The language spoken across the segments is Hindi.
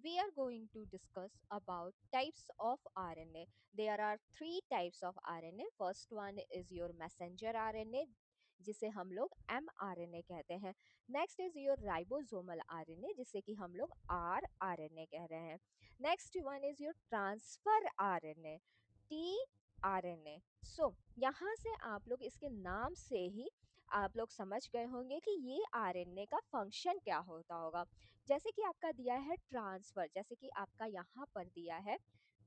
we are going to discuss about types of RNA. There are three types of RNA. First one is your messenger RNA, जिसे हम लोग mRNA कहते हैं. Next is your ribosomal RNA, जिसे कि हम लोग rRNA कह रहे हैं. Next one is your transfer RNA, tRNA. सो यहाँ से आप लोग इसके नाम से ही आप लोग समझ गए होंगे कि ये आरएनए का फंक्शन क्या होता होगा. जैसे कि आपका दिया है ट्रांसफर, जैसे कि आपका यहाँ पर दिया है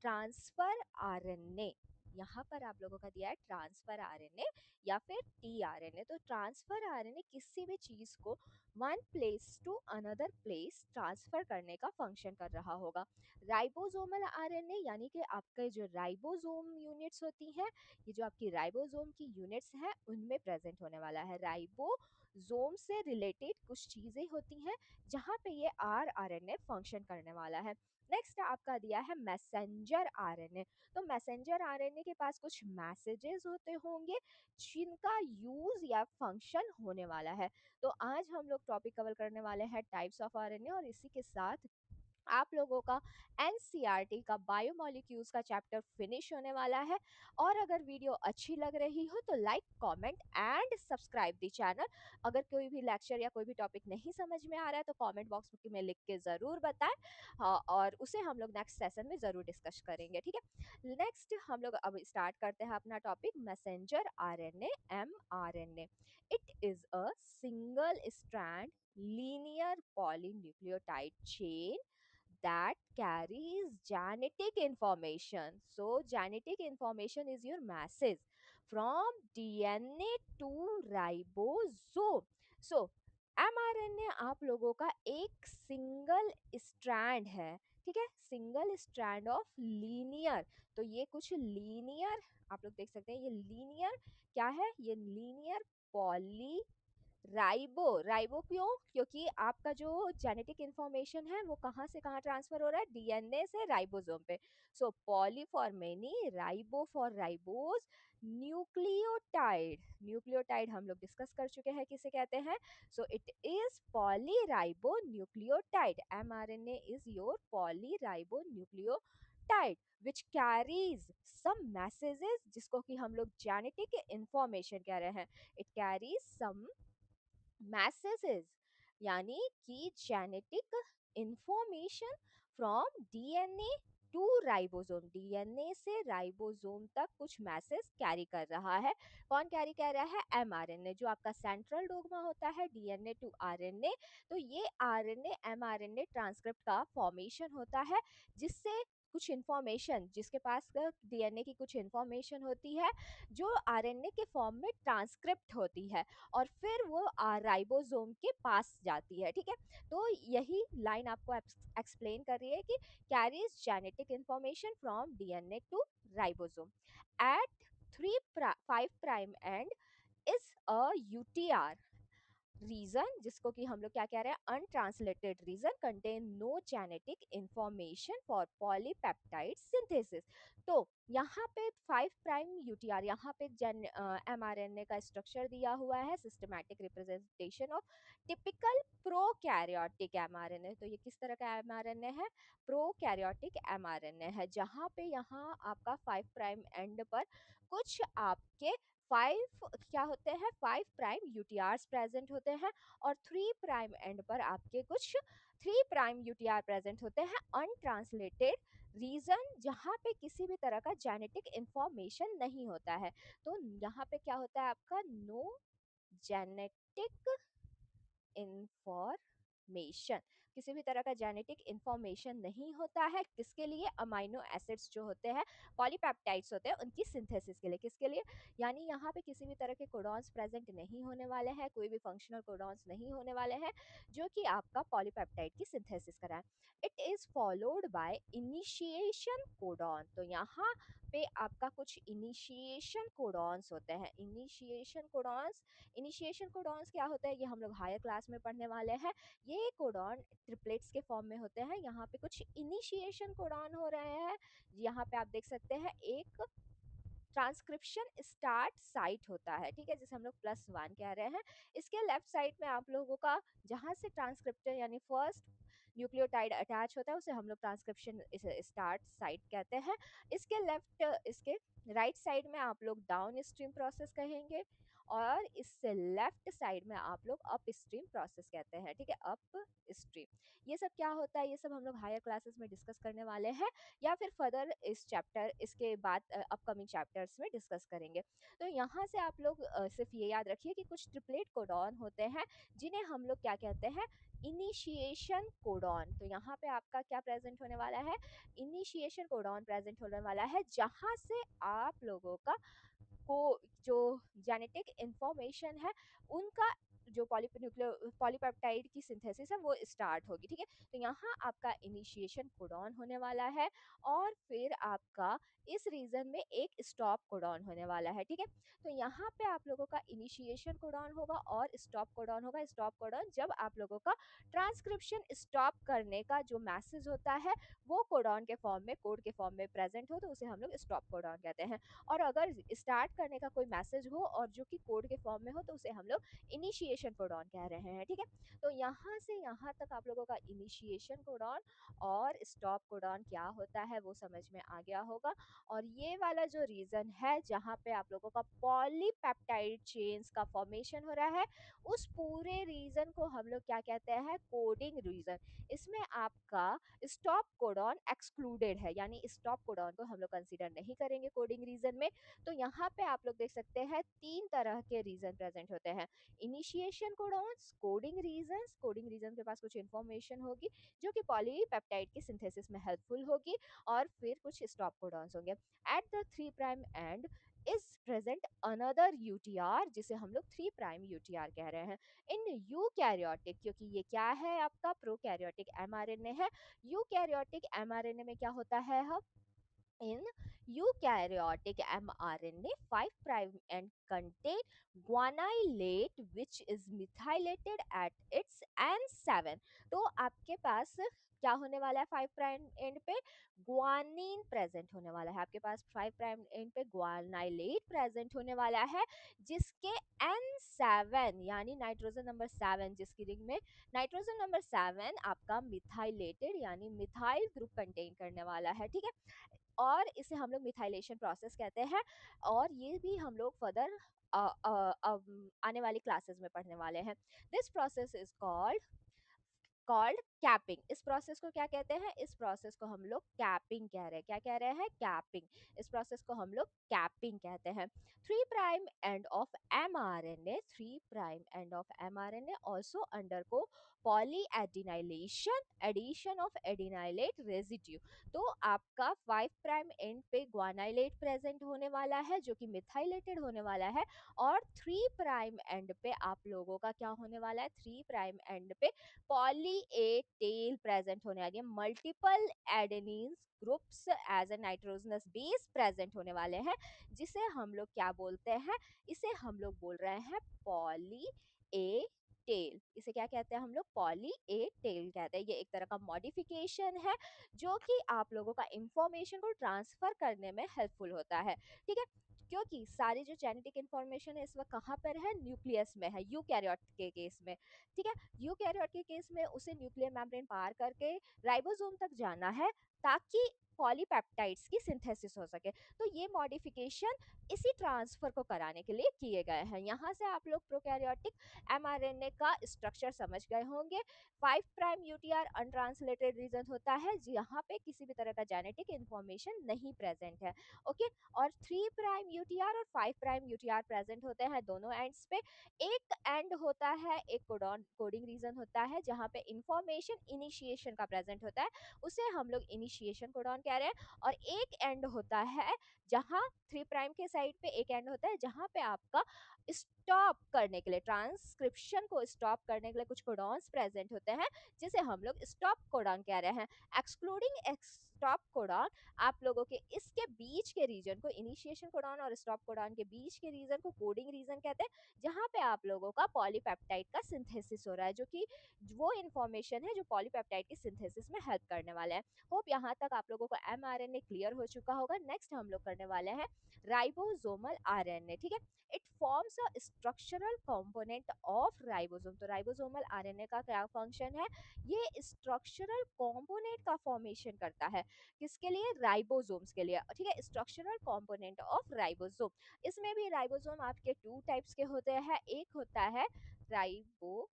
ट्रांसफर आरएनए, यहाँ पर आप लोगों का दिया है ट्रांसफर आरएनए या फिर टीआरएनए. तो ट्रांसफर आरएनए किसी भी चीज को one place to another place transfer करने का फंक्शन कर रहा होगा. राइबोसोमल आरएनए यानी कि आपके जो राइबोसोम यूनिट्स होती हैं, ये जो आपकी राइबोसोम की यूनिट्स हैं उनमें प्रेजेंट होने वाला है. राइबोसोम से रिलेटेड कुछ चीजें होती हैं जहाँ पे ये आरएनए फंक्शन करने वाला है. नेक्स्ट आपका दिया है मैसेंजर आरएनए. तो मैसेंजर आरएनए के पास कुछ मैसेजेस होते होंगे जिनका यूज या फंक्शन होने वाला है. तो आज हम लोग टॉपिक कवर करने वाले हैं टाइप्स ऑफ आरएनए, और इसी के साथ आप लोगों का एनसीईआरटी का बायोमोलिक्यूल्स का चैप्टर फिनिश होने वाला है. और अगर वीडियो अच्छी लग रही हो तो like comment and subscribe the channel. अगर कोई भी लेक्चर या कोई भी टॉपिक नहीं समझ में आ रहा है तो कमेंट बॉक्स में लिख के ज़रूर बताएं. हाँ, और उसे हम लोग नेक्स्ट सेशन में ज़रूर डिस्कस करेंगे. ठीक है, नेक्स्ट हम लोग अब स्टार्ट करते हैं अपना topic messenger RNA, mRNA. It is a single strand linear polynucleotide chain that carries genetic information. So genetic information is your message from DNA to ribosome. So mRNA आप लोगों का एक सिंगल स्ट्रैंड है. ठीक है, सिंगल स्ट्रैंड ऑफ लीनियर. तो ये कुछ लीनियर आप लोग देख सकते हैं, ये लीनियर क्या है, ये लीनियर पॉली राइबो क्यों, क्योंकि आपका जो जेनेटिक इंफॉर्मेशन है वो कहाँ से कहाँ ट्रांसफर हो रहा है, डीएनए से राइबोसोम पे. So poly for many, ribo for ribose, nucleotide. Nucleotide हम लोग डिस्कस कर चुके हैं किसे कहते हैं. So it is polyribo nucleotide. MRNA is your polyribo nucleotide which carries some messages, जिसको कि हम लोग जेनेटिक इंफॉर्मेशन कह रहे हैं. इट कैरीज सम मैसेजेस, यानी कि genetic information from DNA to ribosome. DNA से राइबोसोम तक कुछ मैसेज कैरी कर रहा है. कौन कैरी कर रहा है, एमआरएनए, जो आपका सेंट्रल डोग्मा होता है डीएनए टू आरएनए. तो ये आरएनए एमआरएनए ट्रांसक्रिप्ट का फॉर्मेशन होता है, जिससे कुछ इन्फॉर्मेशन, जिसके पास डीएनए की कुछ इन्फॉर्मेशन होती है जो आरएनए के फॉर्म में ट्रांसक्रिप्ट होती है, और फिर वो राइबोसोम के पास जाती है. ठीक है, तो यही लाइन आपको एक्सप्लेन कर रही है कि carries genetic information from DNA to ribosome at 3 5 prime end is a UTR region, जिसको कि हम लोग क्या कह रहे हैं, untranslated region contain no genetic information for polypeptide synthesis. तो यहाँ पे 5 प्राइम यूटीआर, यहाँ पे एमआरएनए का स्ट्रक्चर दिया हुआ है, systematic representation of typical prokaryotic mRNA. तो ये किस तरह का एमआरएनए है, प्रोकैरियोटिक एमआरएनए है, जहाँ पे यहाँ आपका 5 प्राइम एंड पर कुछ आपके 5 प्राइम यूटीआर्स प्रेजेंट होते हैं, और 3 प्राइम एंड पर आपके कुछ 3 प्राइम यूटीआर प्रेजेंट होते हैं अनट्रांसलेटेड रीजन, जहाँ पे किसी भी तरह का जेनेटिक इंफॉर्मेशन नहीं होता है. तो यहाँ पे क्या होता है आपका, नो जेनेटिक इंफॉर्मेशन, किसी भी तरह का जेनेटिक इंफॉर्मेशन नहीं होता है. किसके लिए, अमाइनो एसिड्स जो होते हैं, पॉलीपेप्टाइड्स होते हैं, उनकी सिंथेसिस के लिए. किसके लिए, यानी यहाँ पे किसी भी तरह के कोडॉन्स प्रेजेंट नहीं होने वाले हैं, कोई भी फंक्शनल कोडॉन्स नहीं होने वाले हैं जो कि आपका पॉलीपेप्टाइड की सिंथेसिस कराएं. It is followed by initiation codon. तो यहाँ पे आपका कुछ इनिशिएशन कोडॉन्स होते हैं. इनिशिएशन कोडॉन्स क्या होता है, ये हम लोग हायर क्लास में पढ़ने वाले हैं. ये कोडॉन ट्रिपलेट्स के फॉर्म में होते हैं. यहाँ पे कुछ इनिशिएशन कोडॉन हो रहे हैं. यहाँ पे आप देख सकते हैं एक ट्रांसक्रिप्शन स्टार्ट साइट होता है, ठीक है, जिसे हम लोग +1 कह रहे हैं. इसके लेफ्ट साइड में आप लोगों का जहाँ से ट्रांसक्रिप्टर यानी फर्स्ट न्यूक्लियोटाइड अटैच होता है उसे हम लोग ट्रांसक्रिप्शन स्टार्ट साइट कहते हैं। इसके लेफ्ट इसके राइट साइड में आप लोग डाउन स्ट्रीम प्रोसेस कहेंगे और इससे लेफ्ट साइड में आप लोग अप स्ट्रीम प्रोसेस कहते हैं, ठीक है, अप स्ट्रीम। ये सब क्या होता है, ये सब हम लोग हायर क्लासेस में डिस्कस करने वाले हैं या फिर फर्दर इस चैप्टर इसके बाद अपकमिंग चैप्टर्स में डिस्कस करेंगे। तो यहाँ से आप लोग सिर्फ ये याद रखिए कि कुछ ट्रिपलेट कोडॉन होते हैं जिन्हें हम लोग क्या कहते हैं, इनिशिएशन कोडॉन। तो यहाँ पे आपका क्या प्रेजेंट होने वाला है, इनिशिएशन कोडॉन प्रेजेंट होने वाला है, जहाँ से आप लोगों का को जो जेनेटिक इंफॉर्मेशन है उनका जो पॉलीपेप्टाइड की सिंथेसिस है वो स्टार्ट होगी, ठीक है। तो यहाँ आपका इनिशिएशन कोडॉन होने वाला है और फिर आपका इस रीजन में एक स्टॉप कोडॉन होने वाला है, ठीक है। तो यहाँ पे आप लोगों का इनिशिएशन कोडॉन होगा और स्टॉप कोडॉन होगा। स्टॉप कोडॉन जब आप लोगों का ट्रांसक्रिप्शन स्टॉप करने का जो मैसेज होता है वो कोडॉन के फॉर्म में, कोड के फॉर्म में प्रेजेंट हो तो उसे हम लोग स्टॉप कोडॉन कहते हैं। और अगर स्टार्ट करने का कोई मैसेज हो और जो कि कोड के फॉर्म में हो तो उसे हम लोग इनिशिएशन कोडॉन कह रहे हैं, ठीक है। तो यहाँ से यहाँ तक आप लोगों का इनिशिएशन कोडॉन और स्टॉप कोडॉन क्या होता है वो समझ में आ गया होगा। और ये वाला जो रीजन है जहाँ पे आप लोगों का पॉलीपेप्टाइड चेन्स का फॉर्मेशन हो रहा है उस पूरे रीजन को हम लोग क्या कहते हैं, कोडिंग रीजन। इसमें आपका स्टॉप कोडॉन एक्सक्लूडेड है, यानी स्टॉप कोडॉन को हम लोग कंसीडर नहीं करेंगे कोडिंग रीजन में। तो यहाँ पे आप लोग देख सकते हैं 3 तरह के रीजन प्रेजेंट होते हैं, initiation codons, coding reasons. Coding region के पास कुछ इंफॉर्मेशन होगी जो कि पॉलीपेप्टाइड की सिंथेसिस में हेल्पफुल होगी, और फिर कुछ स्टॉप कोडॉन्स होंगे। At the 3 prime end is present another UTR जिसे हम लोग 3 प्राइम यूटीआर कह रहे हैं। इन यूकैरियोटिक, क्योंकि ये क्या है आपका प्रोकैरियोटिक एमआरएनए है, यूकैरियोटिक एमआरएनए में क्या होता है, हम in eukaryotic mRNA 5 prime end contain guanylate which is methylated at its N7। तो आपके पास क्या होने वाला है, 5 प्राइम एंड पे ग्वानिन प्रेजेंट होने वाला है, आपके पास 5 प्राइम एंड पे ग्वानाइलेट प्रेजेंट होने वाला है जिसके N7 यानी नाइट्रोजन नंबर 7, जिसकी रिंग में नाइट्रोजन नंबर 7 आपका मिथाइलेटेड यानी मिथाइल ग्रुप कंटेन करने वाला है, ठीक है। और इसे हम लोग मिथाइलेशन प्रोसेस कहते हैं और ये भी हम लोग फर्दर आने वाली क्लासेस में पढ़ने वाले हैं। This process is called capping. इस प्रोसेस को क्या कहते हैं, इस प्रोसेस को हम लोग कैपिंग कह रहे हैं। क्या कह रहे हैं, कैपिंग। इस प्रोसेस को हम लोग कैपिंग कहते हैं। 3 prime end of mRNA, 3 prime end of mRNA also undergo polyadenylation, addition of adenylate residue. तो आपका 5 प्राइम एंड पे ग्वानाइलेट प्रेजेंट होने वाला है जो कि मिथाइलेटेड होने वाला है, और 3 प्राइम एंड पे आप लोगों का क्या होने वाला है, 3 प्राइम एंड पे पॉली ए टेल प्रेजेंट होने वाली है। Multiple adenines groups as a nitrogenous base present होने वाले हैं, जिसे हम लोग क्या बोलते हैं, इसे हम लोग बोल रहे हैं पॉली ए टेल। इसे क्या कहते हैं हम लोग, पॉली ए टेल कहते हैं। ये एक तरह का मॉडिफिकेशन है जो कि आप लोगों का इंफॉर्मेशन को ट्रांसफर करने में हेल्पफुल होता है, ठीक है। क्योंकि सारी जो जेनेटिक इंफॉर्मेशन है इस वक्त कहाँ पर है, न्यूक्लियस में है, यूकैरियोट के केस में, ठीक है। यूकैरियोट के केस में उसे न्यूक्लियर मेम्ब्रेन पार करके राइबोसोम तक जाना है ताकि पॉलीपेप्टाइड्स की सिंथेसिस हो सके। तो ये मॉडिफिकेशन इसी ट्रांसफर को कराने के लिए किए गए हैं। यहाँ से आप लोग प्रोकैरियोटिक एमआरएनए का स्ट्रक्चर समझ गए होंगे। 5 प्राइम यूटीआर अनट्रांसलेटेड रीजन होता है जहाँ पे किसी भी तरह का जेनेटिक इंफॉर्मेशन नहीं प्रेजेंट है, ओके। और 3 प्राइम यूटीआर और 5 प्राइम यूटीआर प्रेजेंट होते हैं दोनों एंड्स पे। एक एंड होता है, एक कोडॉन कोडिंग रीजन होता है जहाँ पे इंफॉर्मेशन इनिशिएशन का प्रेजेंट होता है, उसे हम लोग इनिशिएशन कोडॉन कह रहे हैं। और एक एंड होता है जहाँ 3 प्राइम के साइड पे एक एंड होता है जहाँ पे आपका स्टॉप करने के लिए, ट्रांसक्रिप्शन को स्टॉप करने के लिए कुछ कोडॉन्स प्रेजेंट होते हैं जिसे हम लोग स्टॉप कोडॉन कह रहे हैं। एक्सक्लूडिंग स्टॉप कोडॉन, आप लोगों के इसके बीच के रीजन को, इनिशिएशन कोडॉन और स्टॉप कोडॉन के बीच के रीजन को कोडिंग रीजन कहते हैं, जहाँ पे आप लोगों का पॉलीपेप्टाइड का सिंथेसिस हो रहा है, जो कि वो इंफॉर्मेशन है जो पॉलीपेप्टाइड की सिंथेसिस में हेल्प करने वाला है। होप यहाँ तक आप लोगों को mRNA क्लियर हो चुका होगा। नेक्स्ट हम लोग करने वाले हैं राइबोसोमल आरएनए, ठीक है। It forms a structural component of ribosome. तो राइबोसोमल आरएनए का क्या फंक्शन है, ये स्ट्रक्चरल कंपोनेंट का फॉर्मेशन करता है, किसके लिए, राइबोसोम्स के लिए, ठीक है, स्ट्रक्चरल कंपोनेंट ऑफ राइबोसोम। इसमें भी राइबोसोम आपके टू टाइप्स के होते हैं, एक होता है राइबो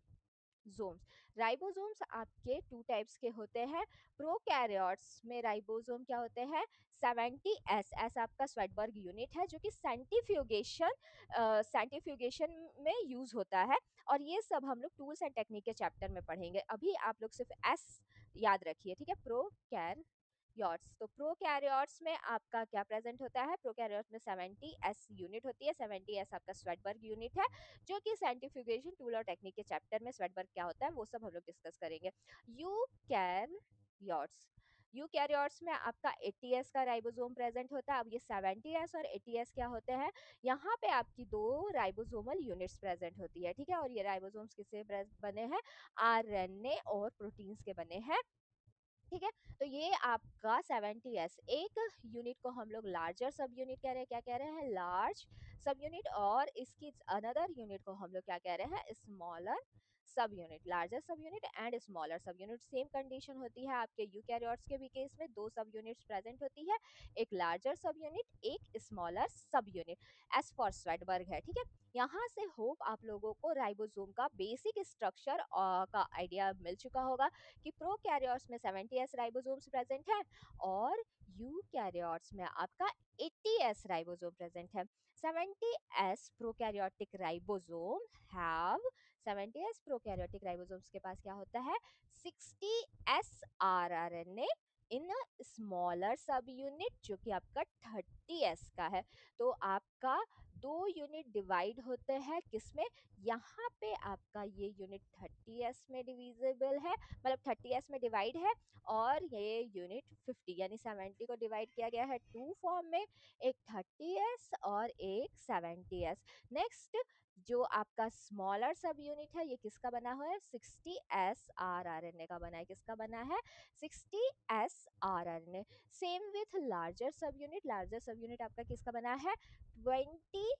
जोम्स। राइबोसोम्स आपके टू टाइप्स के होते हैं। प्रोकैरियोट्स में राइबोसोम क्या होते हैं, 70S, एस आपका स्वेटबर्ग यूनिट है जो कि सेंट्रीफ्यूगेशन में यूज होता है। और ये सब हम लोग टूल्स एंड टेक्निक के चैप्टर में पढ़ेंगे, अभी आप लोग सिर्फ एस याद रखिए, ठीक है। प्रोकैरियोट्स, तो प्रोकैरियोट्स में आपका क्या प्रेजेंट होता है, प्रोकैरियोट्स में 70S यूनिट होती है। 70S आपका स्वेटबर्ग यूनिट है जो कि सेंट्रीफ्यूगेशन टूल और टेक्निक के चैप्टर में स्वेटबर्ग क्या होता है वो सब हम लोग डिस्कस करेंगे। यूकैरियोट्स, यूकैरियोट्स में आपका 80S का राइबोसोम प्रेजेंट होता है। अब ये 70S और 80S क्या होते हैं, यहाँ पे आपकी दो राइबोसोमल यूनिट्स प्रेजेंट होती है, ठीक है। और ये राइबोसोम्स किससे बने हैं, आरएनए और प्रोटीन्स के बने हैं, ठीक है। तो ये आपका 70S, एक यूनिट को हम लोग लार्जर सब यूनिट कह रहे हैं, क्या कह रहे हैं, लार्ज सब यूनिट, और इसकी अनदर यूनिट को हम लोग क्या कह रहे हैं, स्मॉलर सब यूनिट। लार्जर सब यूनिट एंड स्मॉलर सब यूनिट, सेम कंडीशन होती है आपके यूकैरियोट्स के भी केस में, दो सब यूनिट्स प्रेजेंट होती है, एक लार्जर सब यूनिट, एक स्मॉलर सब यूनिट, एज फॉर स्वेटबर्ग है, ठीक है। यहाँ से होप आप लोगों को राइबोसोम का बेसिक स्ट्रक्चर का आइडिया मिल चुका होगा कि प्रोकैरियोट्स में 70S राइबोसोम्स प्रेजेंट है और यूकैरियोट्स में आपका 80S राइबोसोम प्रेजेंट है। 70S prokaryotic ribosome have 70S prokaryotic ribosomes के पास क्या होता है, 60S आरआरएनए इन स्मॉलर सब यूनिट जो कि आपका 30S का है। तो आपका दो यूनिट डिवाइड होते हैं किसमें, यहाँ पे आपका ये यूनिट 30S में डिविजिबल है, मतलब 30S में डिवाइड है, और ये यूनिट 50 यानी 70 को डिवाइड किया गया है टू फॉर्म में, एक 30S और एक 70S। नेक्स्ट जो आपका स्मॉलर सब यूनिट है ये किसका बना हुआ है, 60S आरआरएनए का बना है, किसका बना है, 60S rRNA. Same with larger सब यूनिट, लार्जर सब यूनिट आपका किसका बना है, 20,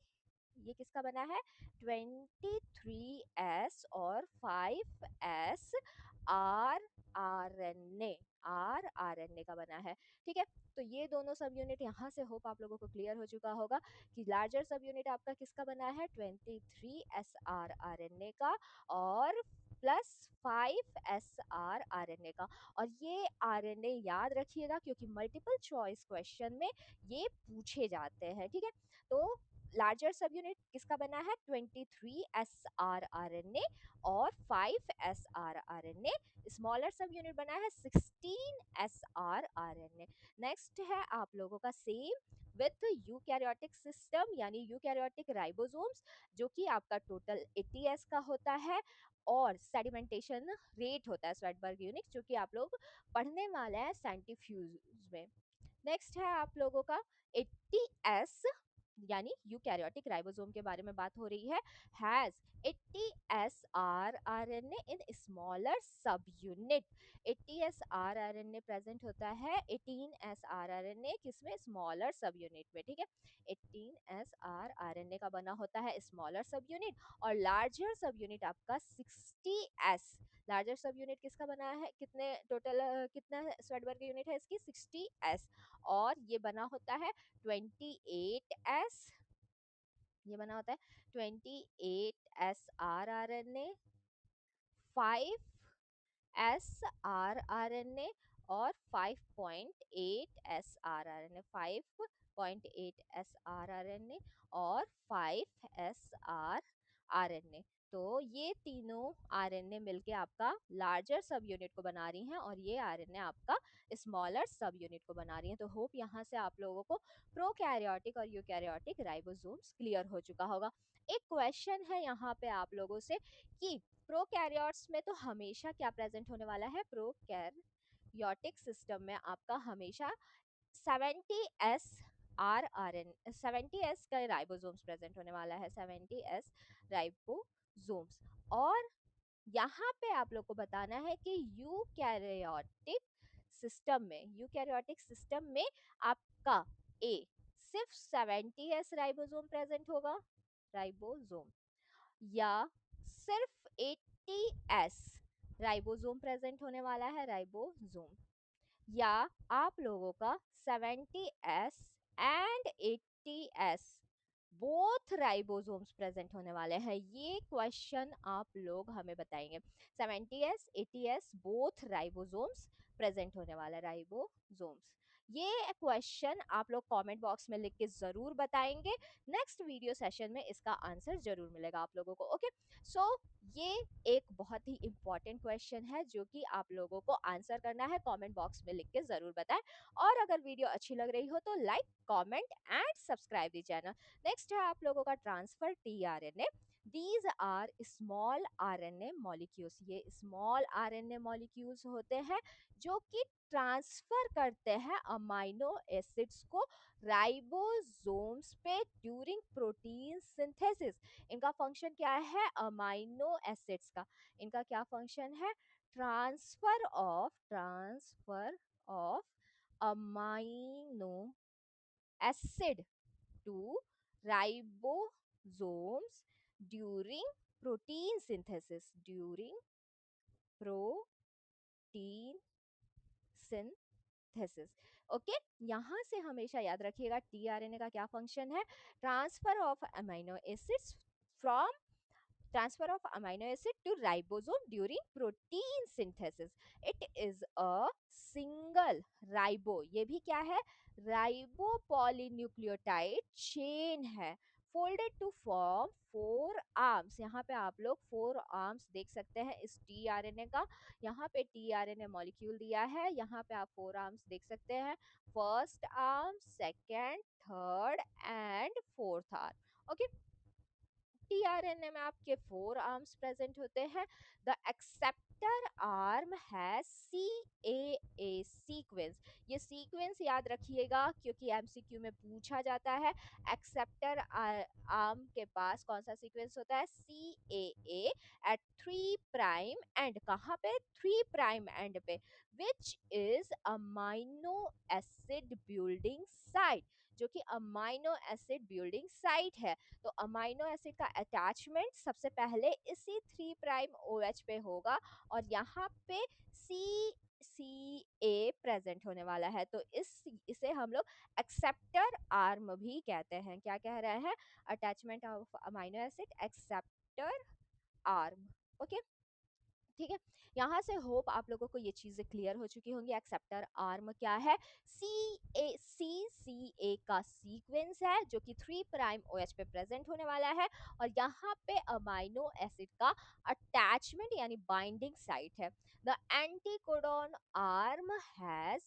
ये किसका बना है, 23S और 5S are are N A का बना है, ठीक है। तो ये दोनों सब यूनिट यहाँ से होप आप लोगों को क्लियर हो चुका होगा कि लार्जर सब यूनिट आपका किसका बना है, 23S आर एन ए का और प्लस 5SR आरएनए का। और ये आरएनए याद रखिएगा क्योंकि मल्टीपल चॉइस क्वेश्चन में ये पूछे जाते हैं, ठीक है। तो लार्जर सब यूनिट किसका बना है, 23SR आरएनए और 5SR आरएनए। स्मॉलर सब यूनिट बना है 16SR आरएनए। नेक्स्ट है आप लोगों का सेम विथ यूकैरियोटिक सिस्टम यानी यूकैरियोटिक राइबोसोम्स जो कि आपका टोटल 80S का होता है और सेडिमेंटेशन रेट होता है स्वेटबर्ग यूनिट जो कि आप लोग पढ़ने वाले हैं सेंट्रीफ्यूज में। नेक्स्ट है आप लोगों का 80S यानी यूकैरियोटिक राइबोसोम के बारे में बात हो रही है, has 80S RNA in smaller सब यूनिट। 80S आरएनए प्रेजेंट होता है 18S आरएनए किसमें, स्मॉलर सब यूनिट में, ठीक है। 18S आरएनए का बना होता है स्मॉलर सब यूनिट और लार्जर सब यूनिट आपका 60S। लार्जर सब यूनिट किसका बना है, कितने टोटल कितना स्वेटबर्ग यूनिट है इसकी, 60S और ये बना होता है 28S, ये बना होता है 28SR RNA 5SR RNA और 5.8SR RNA, 5.8SR RNA और 5SR RNA। तो ये तीनों आरएनए मिलके आपका लार्जर सब यूनिट को बना रही हैं और ये आरएनए आपका स्मॉलर सब यूनिट को बना रही हैं। तो होप यहाँ से आप लोगों को प्रोकैरियोटिक और यूकैरियोटिक राइबोसोम्स क्लियर हो चुका होगा। एक क्वेश्चन है यहाँ पे आप लोगों से कि प्रोकैरियोट्स में तो हमेशा क्या प्रेजेंट होने वाला है, प्रोकैरियोटिक सिस्टम में आपका हमेशा 70S आरएन 70S का राइबोसोम्स प्रेजेंट होने वाला है, 70S राइबोसोम्स। और यहाँ पे आप लोग को बताना है कि यूकैरियोटिक सिस्टम में आपका ए सिर्फ 70S राइबोसोम प्रेजेंट होगा, राइबोसोम या सिर्फ 80s राइबोसोम प्रेजेंट होने वाला है, राइबोसोम, या आप लोगों का 70s and 80s both ribosomes present होने वाले हैं। ये क्वेश्चन आप लोग हमें बताएंगे। 70s 80s both ribosomes present होने वाला, राइबोसोम्स। ये क्वेश्चन आप लोग कमेंट बॉक्स में लिख के जरूर बताएंगे। नेक्स्ट वीडियो सेशन में इसका आंसर जरूर मिलेगा आप लोगों को। ओके, सो ये एक बहुत ही इंपॉर्टेंट क्वेश्चन है जो कि आप लोगों को आंसर करना है, कमेंट बॉक्स में लिख के जरूर बताएं। और अगर वीडियो अच्छी लग रही हो तो like, comment and subscribe the channel. Next है आप लोगों का transfer tRNA. These are small RNA molecules. ये स्मॉल आरएनए मॉलिक्यूल्स होते हैं जो कि ट्रांसफर करते हैं अमाइनो एसिड्स को राइबोसोम्स पे ड्यूरिंग प्रोटीन सिंथेसिस। इनका फंक्शन क्या है? अमाइनो एसिड्स का इनका क्या फंक्शन है? Transfer of amino acid to ribosomes during protein synthesis, during protein synthesis. Okay, यहाँ से हमेशा याद रखिएगा टीआरएनए का क्या फंक्शन है। Transfer of amino acids from transfer of amino acid to ribosome during protein synthesis. It is a single ribo, ये भी क्या है? राइबो पॉलीन्यूक्लियोटाइड चेन है, folded to form four arms. यहाँ पे आप लोग फोर आर्म्स देख सकते हैं इस टीआरएनए का। यहाँ पे टीआरएनए मॉलिक्यूल दिया है, यहाँ पे आप फोर आर्म्स देख सकते हैं, first arm, second, third and fourth arm. Okay, tRNA में आपके फोर आर्म्स प्रेजेंट होते हैं। The acceptor arm has C A sequence. ये सीक्वेंस याद रखिएगा क्योंकि एमसीक्यू में पूछा जाता है। एक्सेप्टर आर्म के पास कौन सा सीक्वेंस होता है? सी ए एट 3' एंड। कहाँ पे? 3' एंड पे। Which is amino acid building site, जो कि अमाइनो एसिड बिल्डिंग साइट है। तो अमाइनो एसिड का अटैचमेंट सबसे पहले इसी 3' OH पे होगा और यहाँ पे सी प्रेजेंट होने वाला है। तो इसे हम लोग एक्सेप्टर आर्म भी कहते हैं। क्या कह रहे हैं? Attachment of amino acid, acceptor arm. Okay, ठीक है। यहाँ से होप आप लोगों को ये चीजें क्लियर हो चुकी होंगी। एक्सेप्टर आर्म क्या है? सी ए का सीक्वेंस है जो कि 3' OH पे प्रेजेंट होने वाला है और यहाँ पे अमाइनो एसिड का अटैचमेंट यानी बाइंडिंग साइट है। The anticodon arm has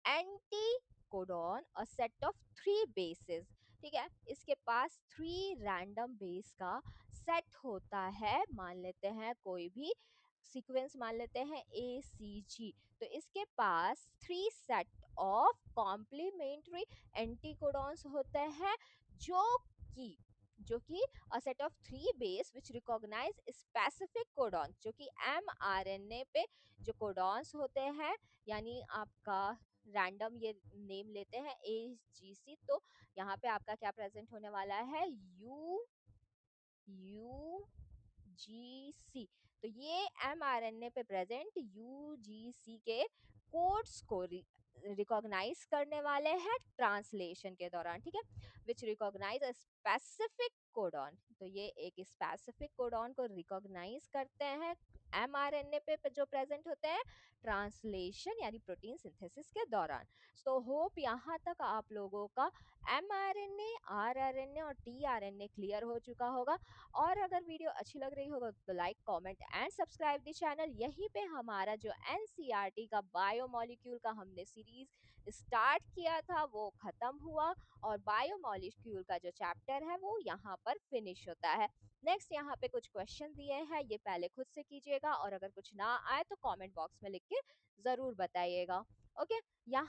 anticodon a set of 3 bases. ठीक है, इसके पास 3 रैंडम बेस का सेट होता है। मान लेते हैं कोई भी सीक्वेंस, मान लेते हैं ACG। तो इसके पास 3 सेट ऑफ कॉम्प्लीमेंट्री एंटीकोडॉन्स होते हैं जो कि a set of 3 base which recognise specific codon, जो कि mRNA पे जो कोडॉन्स होते हैं, यानी आपका रैंडम ये नेम लेते हैं AGC। तो यहाँ पे आपका क्या प्रेजेंट होने वाला है? UGC। तो ये mRNA पे प्रेजेंट UGC के कोड्स को रिकॉग्नाइज करने वाले हैं ट्रांसलेशन के दौरान। ठीक है, विच रिकॉग्नाइज अ स्पेसिफिक कोडॉन। तो ये एक स्पेसिफिक कोडॉन को रिकॉग्नाइज करते हैं mRNA पे जो प्रेजेंट होते हैं ट्रांसलेशन यानी प्रोटीन सिंथेसिस के दौरान। तो होप यहाँ तक आप लोगों का mRNA, rRNA और tRNA क्लियर हो चुका होगा। और अगर वीडियो अच्छी लग रही होगा तो like, comment and subscribe the channel. यहीं पे हमारा जो एनसीईआरटी का बायोमोलिक्यूल का हमने सीरीज स्टार्ट किया था वो खत्म हुआ और बायोमोलिक्यूल का जो चैप्टर है वो यहाँ पर फिनिश होता है। नेक्स्ट यहाँ पे कुछ क्वेश्चन दिए हैं, ये पहले खुद से कीजिएगा और अगर कुछ ना आए तो कमेंट बॉक्स में लिख के जरूर बताइएगा। ओके, यहाँ